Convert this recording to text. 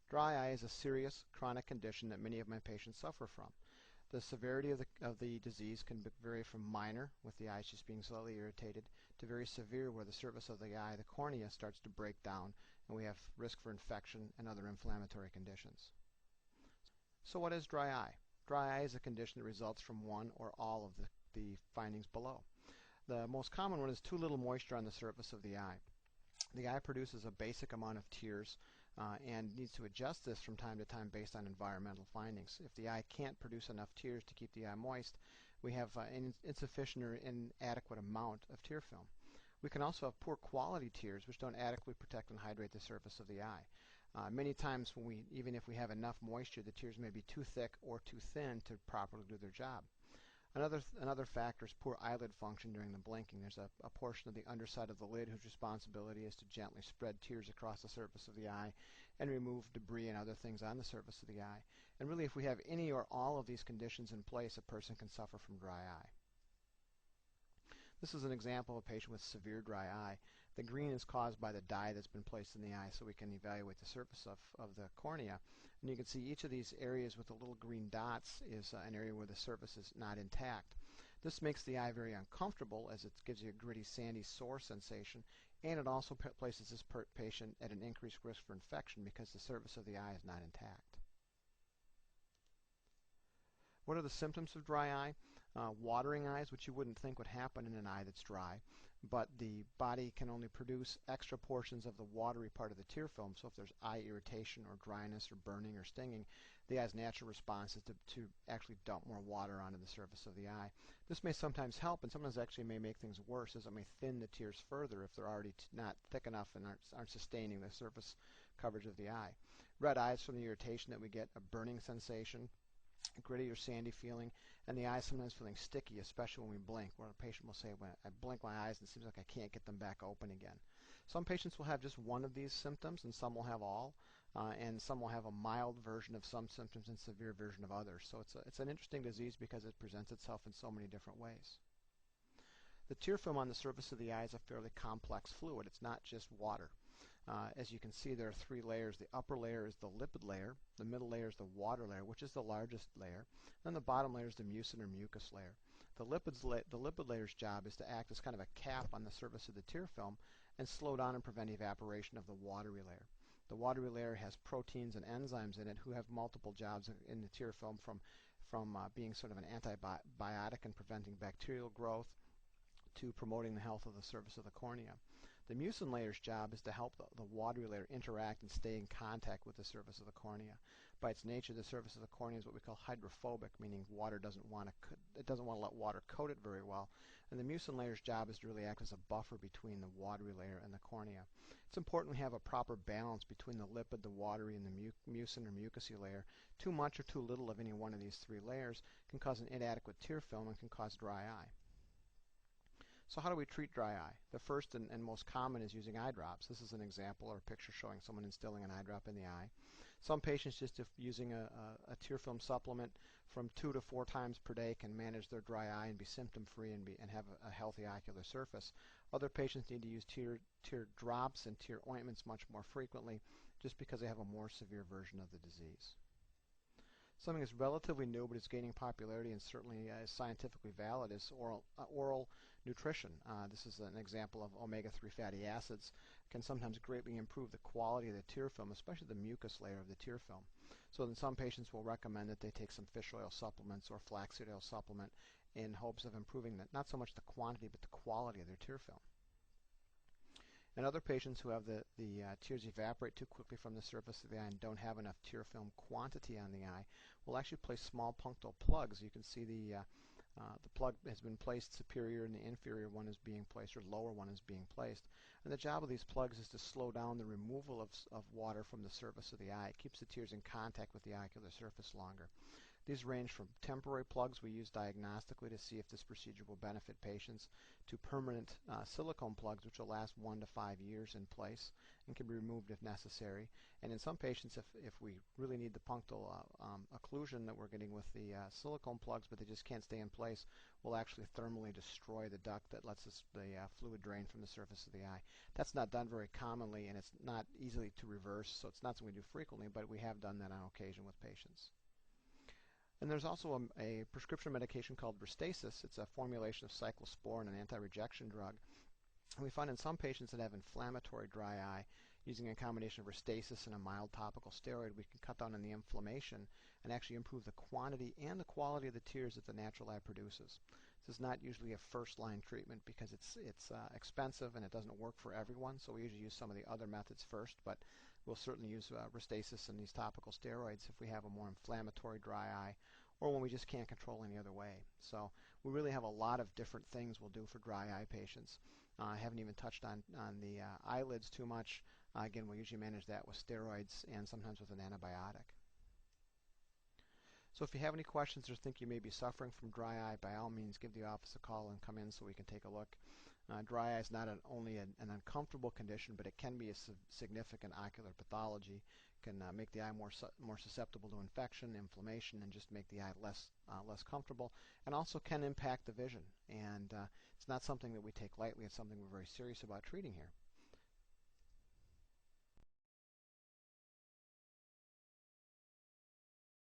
Dry eye is a serious chronic condition that many of my patients suffer from. The severity of the disease can vary from minor, with the eyes just being slightly irritated, to very severe, where the surface of the eye, the cornea, starts to break down, and we have risk for infection and other inflammatory conditions. So what is dry eye? Dry eye is a condition that results from one or all of the findings below. The most common one is too little moisture on the surface of the eye. The eye produces a basic amount of tears and needs to adjust this from time to time based on environmental findings. If the eye can't produce enough tears to keep the eye moist, we have an insufficient or inadequate amount of tear film. We can also have poor quality tears which don't adequately protect and hydrate the surface of the eye. Many times, even if we have enough moisture, the tears may be too thick or too thin to properly do their job. Another factor is poor eyelid function during the blinking. There's a portion of the underside of the lid whose responsibility is to gently spread tears across the surface of the eye and remove debris and other things on the surface of the eye. And really, if we have any or all of these conditions in place, a person can suffer from dry eye. This is an example of a patient with severe dry eye. The green is caused by the dye that's been placed in the eye, so we can evaluate the surface of the cornea. And you can see each of these areas with the little green dots is an area where the surface is not intact. This makes the eye very uncomfortable, as it gives you a gritty, sandy, sore sensation, and it also places this patient at an increased risk for infection because the surface of the eye is not intact. What are the symptoms of dry eye? Watering eyes, which you wouldn't think would happen in an eye that's dry, but the body can only produce extra portions of the watery part of the tear film, so if there's eye irritation or dryness or burning or stinging, the eye's natural response is to actually dump more water onto the surface of the eye. This may sometimes help, and sometimes actually may make things worse, as it may thin the tears further if they're already not thick enough and aren't sustaining the surface coverage of the eye. Red eyes from the irritation that we get, a burning sensation, gritty or sandy feeling, and the eyes sometimes feeling sticky, especially when we blink, where a patient will say, when I blink my eyes and it seems like I can't get them back open again. Some patients will have just one of these symptoms, and some will have all, and some will have a mild version of some symptoms and severe version of others. So it's an interesting disease because it presents itself in so many different ways. The tear film on the surface of the eye is a fairly complex fluid. It's not just water. As you can see, there are three layers. The upper layer is the lipid layer, the middle layer is the water layer, which is the largest layer, then the bottom layer is the mucin or mucus layer. The lipid layer's job is to act as kind of a cap on the surface of the tear film and slow down and prevent evaporation of the watery layer. The watery layer has proteins and enzymes in it who have multiple jobs in the tear film, from being sort of an antibiotic and preventing bacterial growth to promoting the health of the surface of the cornea. The mucin layer's job is to help the watery layer interact and stay in contact with the surface of the cornea. By its nature, the surface of the cornea is what we call hydrophobic, meaning it doesn't want to let water coat it very well. And the mucin layer's job is to really act as a buffer between the watery layer and the cornea. It's important we have a proper balance between the lipid, the watery, and the mucin or mucousy layer. Too much or too little of any one of these three layers can cause an inadequate tear film and can cause dry eye. So how do we treat dry eye? The first and most common is using eye drops. This is an example or a picture showing someone instilling an eye drop in the eye. Some patients just using a tear film supplement from 2 to 4 times per day can manage their dry eye and be symptom free and have a healthy ocular surface. Other patients need to use tear drops and tear ointments much more frequently just because they have a more severe version of the disease. Something that's relatively new but is gaining popularity and certainly is scientifically valid is oral nutrition. This is an example of omega-3 fatty acids. Can sometimes greatly improve the quality of the tear film, especially the mucus layer of the tear film. So then some patients will recommend that they take some fish oil supplements or flaxseed oil supplement in hopes of improving not so much the quantity but the quality of their tear film. And other patients who have the tears evaporate too quickly from the surface of the eye and don't have enough tear film quantity on the eye will actually place small punctal plugs. You can see the plug has been placed superior and the inferior one is being placed, or lower one is being placed. And the job of these plugs is to slow down the removal of water from the surface of the eye. It keeps the tears in contact with the ocular surface longer. These range from temporary plugs we use diagnostically to see if this procedure will benefit patients to permanent silicone plugs which will last 1 to 5 years in place and can be removed if necessary. And in some patients, if we really need the punctal occlusion that we're getting with the silicone plugs but they just can't stay in place, we'll actually thermally destroy the duct that lets the fluid drain from the surface of the eye. That's not done very commonly and it's not easily to reverse, so it's not something we do frequently, but we have done that on occasion with patients. And there's also a prescription medication called Restasis. It's a formulation of cyclosporin, an anti-rejection drug. And we find in some patients that have inflammatory dry eye, using a combination of Restasis and a mild topical steroid, we can cut down on the inflammation and actually improve the quantity and the quality of the tears that the natural eye produces. This is not usually a first-line treatment because it's expensive and it doesn't work for everyone, so we usually use some of the other methods first, but we'll certainly use Restasis and these topical steroids if we have a more inflammatory dry eye or when we just can't control any other way. So we really have a lot of different things we'll do for dry eye patients. I haven't even touched on the eyelids too much. Again, we'll usually manage that with steroids and sometimes with an antibiotic. So if you have any questions or think you may be suffering from dry eye, by all means give the office a call and come in so we can take a look. Dry eye is not only an uncomfortable condition, but it can be a significant ocular pathology. It can make the eye more susceptible to infection, inflammation, and just make the eye less comfortable, and also can impact the vision. And it's not something that we take lightly. It's something we're very serious about treating here.